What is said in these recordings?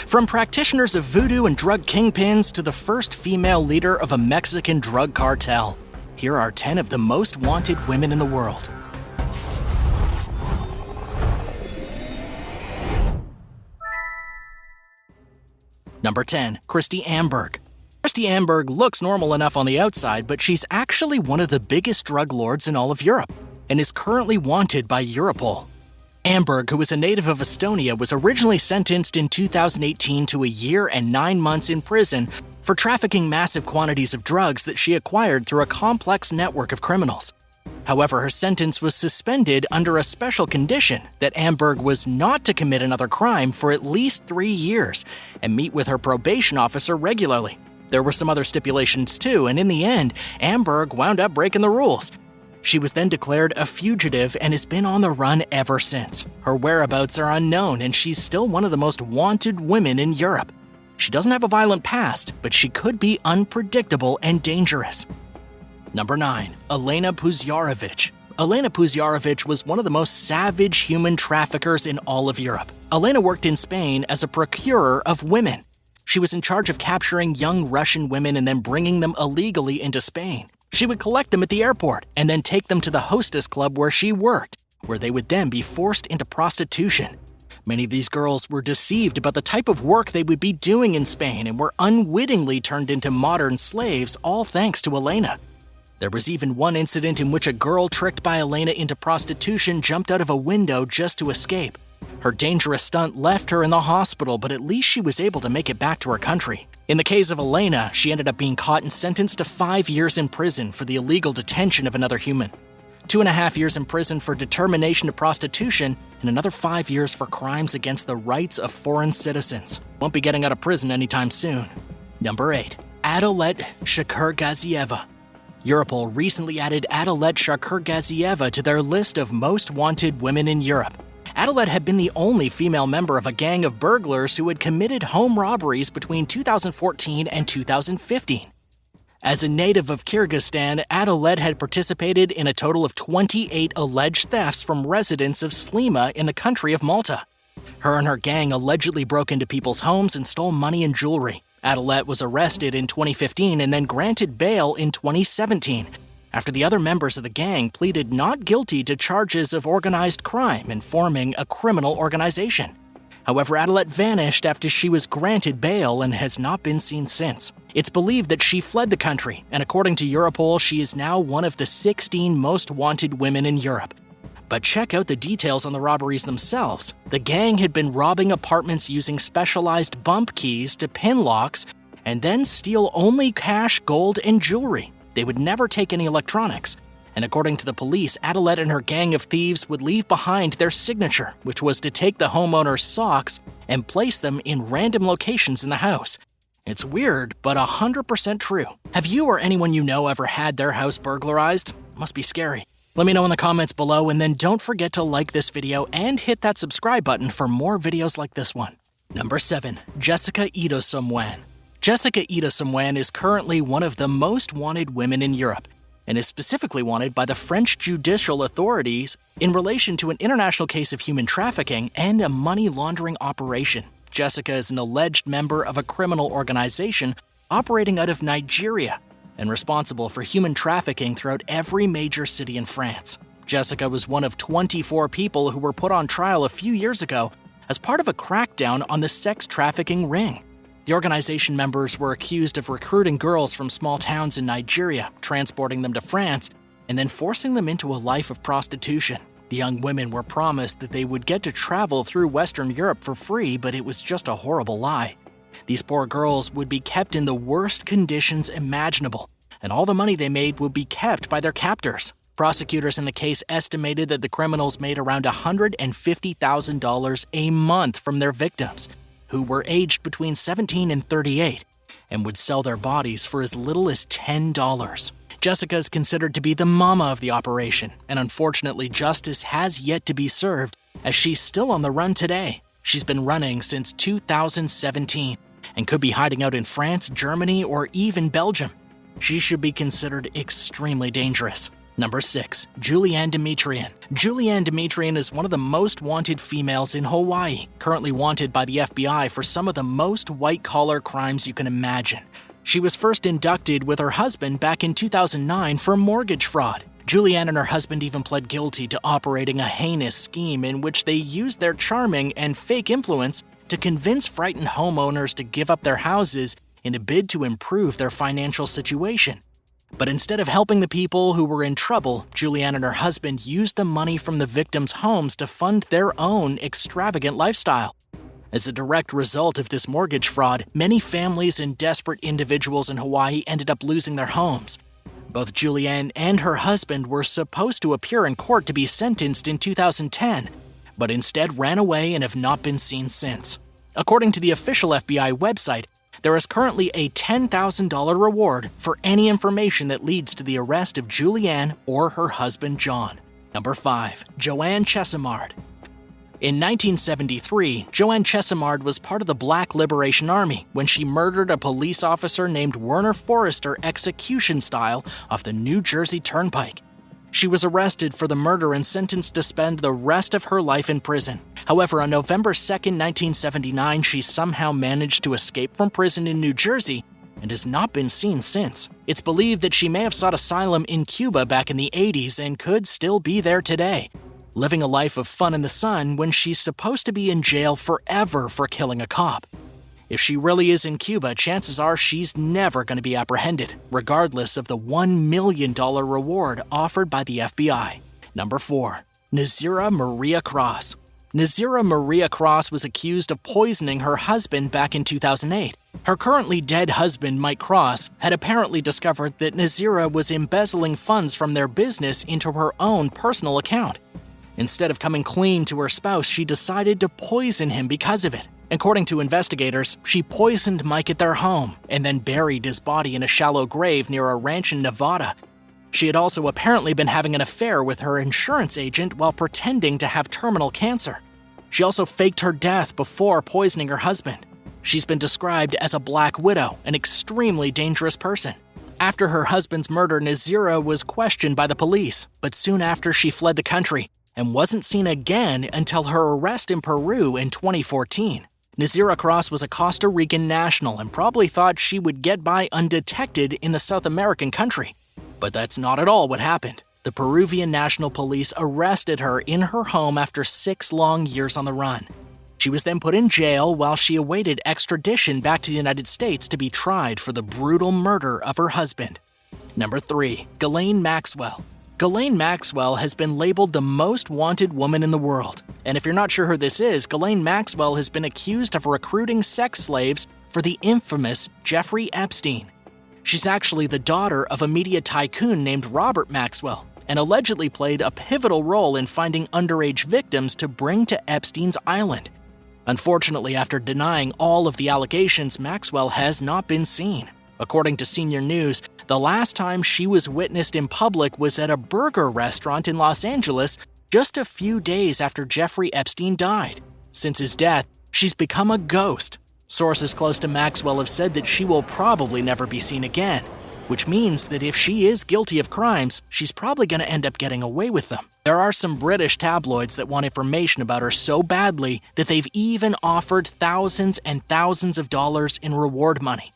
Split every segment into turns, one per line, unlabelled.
From practitioners of voodoo and drug kingpins to the first female leader of a Mexican drug cartel, here are 10 of the most wanted women in the world. Number 10. Kristi Amberg. Kristi Amberg looks normal enough on the outside, but she's actually one of the biggest drug lords in all of Europe and is currently wanted by Europol. Amberg, who is a native of Estonia, was originally sentenced in 2018 to a year and 9 months in prison for trafficking massive quantities of drugs that she acquired through a complex network of criminals. However, her sentence was suspended under a special condition that Amberg was not to commit another crime for at least 3 years and meet with her probation officer regularly. There were some other stipulations too, and in the end, Amberg wound up breaking the rules. She was then declared a fugitive and has been on the run ever since. Her whereabouts are unknown, and she's still one of the most wanted women in Europe. She doesn't have a violent past, but she could be unpredictable and dangerous. Number 9. Elena Puzyrevich. Elena Puzyrevich was one of the most savage human traffickers in all of Europe. Elena worked in Spain as a procurer of women. She was in charge of capturing young Russian women and then bringing them illegally into Spain. She would collect them at the airport and then take them to the hostess club where she worked, where they would then be forced into prostitution. Many of these girls were deceived about the type of work they would be doing in Spain and were unwittingly turned into modern slaves, all thanks to Elena. There was even one incident in which a girl tricked by Elena into prostitution jumped out of a window just to escape. Her dangerous stunt left her in the hospital, but at least she was able to make it back to her country. In the case of Elena, she ended up being caught and sentenced to 5 years in prison for the illegal detention of another human, 2.5 years in prison for determination to prostitution, and another 5 years for crimes against the rights of foreign citizens. Won't be getting out of prison anytime soon. Number 8. Adilet Shakirgazieva. Europol recently added Adilet Shakirgazieva to their list of most wanted women in Europe. Adilet had been the only female member of a gang of burglars who had committed home robberies between 2014 and 2015. As a native of Kyrgyzstan, Adilet had participated in a total of 28 alleged thefts from residents of Slima in the country of Malta. Her and her gang allegedly broke into people's homes and stole money and jewelry. Adilet was arrested in 2015 and then granted bail in 2017, after the other members of the gang pleaded not guilty to charges of organized crime and forming a criminal organization. However, Adilet vanished after she was granted bail and has not been seen since. It's believed that she fled the country, and according to Europol, she is now one of the 16 most wanted women in Europe. But check out the details on the robberies themselves. The gang had been robbing apartments using specialized bump keys to pin locks and then steal only cash, gold, and jewelry. They would never take any electronics. And according to the police, Adilet and her gang of thieves would leave behind their signature, which was to take the homeowner's socks and place them in random locations in the house. It's weird, but 100% true. Have you or anyone you know ever had their house burglarized? Must be scary. Let me know in the comments below, and then don't forget to like this video and hit that subscribe button for more videos like this one. Number 7. Jessica Edosomwan. Jessica Edosomwan is currently one of the most wanted women in Europe, and is specifically wanted by the French judicial authorities in relation to an international case of human trafficking and a money laundering operation. Jessica is an alleged member of a criminal organization operating out of Nigeria and responsible for human trafficking throughout every major city in France. Jessica was one of 24 people who were put on trial a few years ago as part of a crackdown on the sex trafficking ring. The organization members were accused of recruiting girls from small towns in Nigeria, transporting them to France, and then forcing them into a life of prostitution. The young women were promised that they would get to travel through Western Europe for free, but it was just a horrible lie. These poor girls would be kept in the worst conditions imaginable, and all the money they made would be kept by their captors. Prosecutors in the case estimated that the criminals made around $150,000 a month from their victims, who were aged between 17 and 38, and would sell their bodies for as little as $10. Jessica is considered to be the mama of the operation, and unfortunately justice has yet to be served, as she's still on the run today. She's been running since 2017, and could be hiding out in France, Germany, or even Belgium. She should be considered extremely dangerous. Number 6. Julianne Demetrion. Julianne Demetrion is one of the most wanted females in Hawaii, currently wanted by the FBI for some of the most white-collar crimes you can imagine. She was first inducted with her husband back in 2009 for mortgage fraud. Julianne and her husband even pled guilty to operating a heinous scheme in which they used their charming and fake influence to convince frightened homeowners to give up their houses in a bid to improve their financial situation. But instead of helping the people who were in trouble, Julianne and her husband used the money from the victims' homes to fund their own extravagant lifestyle. As a direct result of this mortgage fraud, many families and desperate individuals in Hawaii ended up losing their homes. Both Julianne and her husband were supposed to appear in court to be sentenced in 2010, but instead ran away and have not been seen since. According to the official FBI website, there is currently a $10,000 reward for any information that leads to the arrest of Julianne or her husband John. Number 5. Joanne Chesimard. In 1973, Joanne Chesimard was part of the Black Liberation Army when she murdered a police officer named Werner Forrester execution style off the New Jersey Turnpike. She was arrested for the murder and sentenced to spend the rest of her life in prison. However, on November 2, 1979, she somehow managed to escape from prison in New Jersey and has not been seen since. It's believed that she may have sought asylum in Cuba back in the 80s and could still be there today, living a life of fun in the sun when she's supposed to be in jail forever for killing a cop. If she really is in Cuba, chances are she's never going to be apprehended, regardless of the $1 million reward offered by the FBI. Number 4. Nazira Maria Cross. Nazira Maria Cross was accused of poisoning her husband back in 2008. Her currently dead husband, Mike Cross, had apparently discovered that Nazira was embezzling funds from their business into her own personal account. Instead of coming clean to her spouse, she decided to poison him because of it. According to investigators, she poisoned Mike at their home and then buried his body in a shallow grave near a ranch in Nevada. She had also apparently been having an affair with her insurance agent while pretending to have terminal cancer. She also faked her death before poisoning her husband. She's been described as a black widow, an extremely dangerous person. After her husband's murder, Nazira was questioned by the police, but soon after she fled the country and wasn't seen again until her arrest in Peru in 2014. Nazira Cross was a Costa Rican national and probably thought she would get by undetected in the South American country. But that's not at all what happened. The Peruvian National Police arrested her in her home after 6 long years on the run. She was then put in jail while she awaited extradition back to the United States to be tried for the brutal murder of her husband. Number 3. Ghislaine Maxwell. Ghislaine Maxwell has been labeled the most wanted woman in the world. And if you're not sure who this is, Ghislaine Maxwell has been accused of recruiting sex slaves for the infamous Jeffrey Epstein. She's actually the daughter of a media tycoon named Robert Maxwell and allegedly played a pivotal role in finding underage victims to bring to Epstein's island. Unfortunately, after denying all of the allegations, Maxwell has not been seen. According to Senior News, the last time she was witnessed in public was at a burger restaurant in Los Angeles just a few days after Jeffrey Epstein died. Since his death, she's become a ghost. Sources close to Maxwell have said that she will probably never be seen again, which means that if she is guilty of crimes, she's probably going to end up getting away with them. There are some British tabloids that want information about her so badly that they've even offered thousands and thousands of dollars in reward money.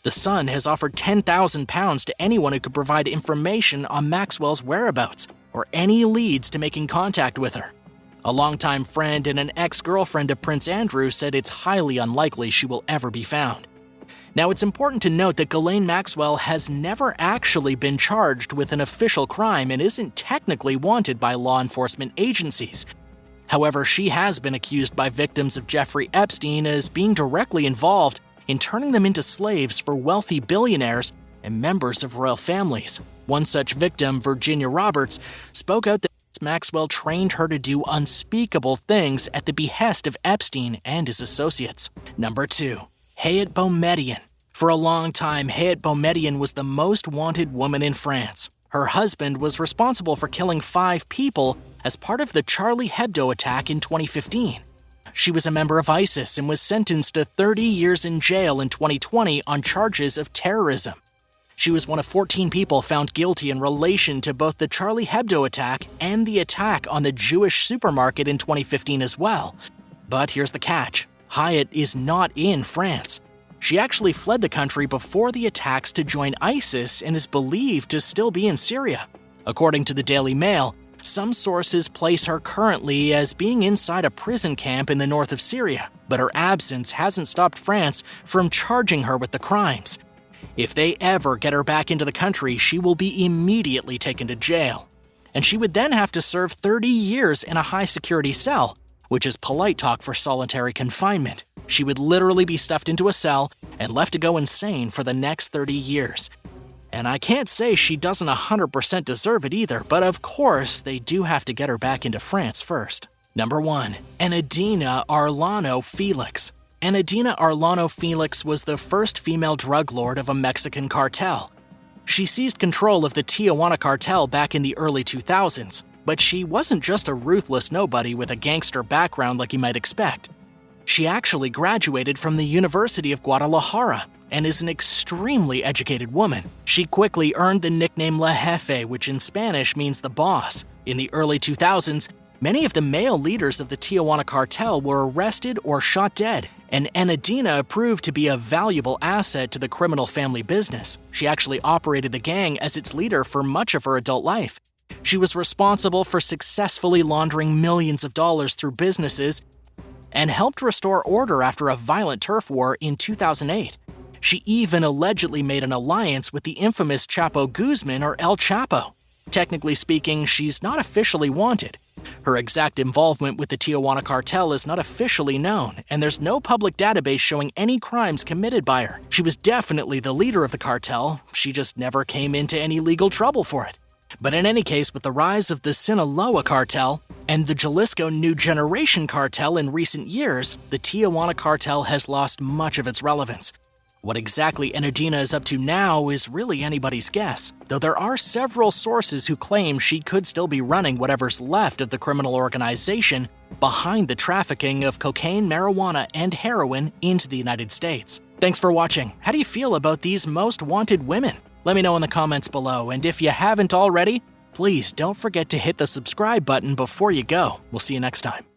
The Sun has offered £10,000 to anyone who could provide information on Maxwell's whereabouts or any leads to making contact with her. A longtime friend and an ex-girlfriend of Prince Andrew said it's highly unlikely she will ever be found. Now, it's important to note that Ghislaine Maxwell has never actually been charged with an official crime and isn't technically wanted by law enforcement agencies. However, she has been accused by victims of Jeffrey Epstein as being directly involved in turning them into slaves for wealthy billionaires and members of royal families. One such victim, Virginia Roberts, spoke out that Maxwell trained her to do unspeakable things at the behest of Epstein and his associates. Number 2. Hayat Boumeddiene. For a long time, Hayat Boumeddiene was the most wanted woman in France. Her husband was responsible for killing 5 people as part of the Charlie Hebdo attack in 2015. She was a member of ISIS and was sentenced to 30 years in jail in 2020 on charges of terrorism. She was one of 14 people found guilty in relation to both the Charlie Hebdo attack and the attack on the Jewish supermarket in 2015 as well. But here's the catch. Hayat is not in France. She actually fled the country before the attacks to join ISIS and is believed to still be in Syria. According to the Daily Mail, some sources place her currently as being inside a prison camp in the north of Syria, but her absence hasn't stopped France from charging her with the crimes. If they ever get her back into the country, she will be immediately taken to jail. And she would then have to serve 30 years in a high-security cell, which is polite talk for solitary confinement. She would literally be stuffed into a cell and left to go insane for the next 30 years. And I can't say she doesn't 100% deserve it either, but of course they do have to get her back into France first. Number 1. Enedina Arellano Felix. Enedina Arellano Felix was the first female drug lord of a Mexican cartel. She seized control of the Tijuana cartel back in the early 2000s, but she wasn't just a ruthless nobody with a gangster background like you might expect. She actually graduated from the University of Guadalajara and is an extremely educated woman. She quickly earned the nickname La Jefe, which in Spanish means the boss. In the early 2000s, many of the male leaders of the Tijuana cartel were arrested or shot dead, and Enedina proved to be a valuable asset to the criminal family business. She actually operated the gang as its leader for much of her adult life. She was responsible for successfully laundering millions of dollars through businesses and helped restore order after a violent turf war in 2008. She even allegedly made an alliance with the infamous Chapo Guzman, or El Chapo. Technically speaking, she's not officially wanted. Her exact involvement with the Tijuana cartel is not officially known, and there's no public database showing any crimes committed by her. She was definitely the leader of the cartel, she just never came into any legal trouble for it. But in any case, with the rise of the Sinaloa cartel and the Jalisco New Generation cartel in recent years, the Tijuana cartel has lost much of its relevance. What exactly Enedina is up to now is really anybody's guess, though there are several sources who claim she could still be running whatever's left of the criminal organization behind the trafficking of cocaine, marijuana, and heroin into the United States. Thanks for watching. How do you feel about these most wanted women? Let me know in the comments below, and if you haven't already, please don't forget to hit the subscribe button before you go. We'll see you next time.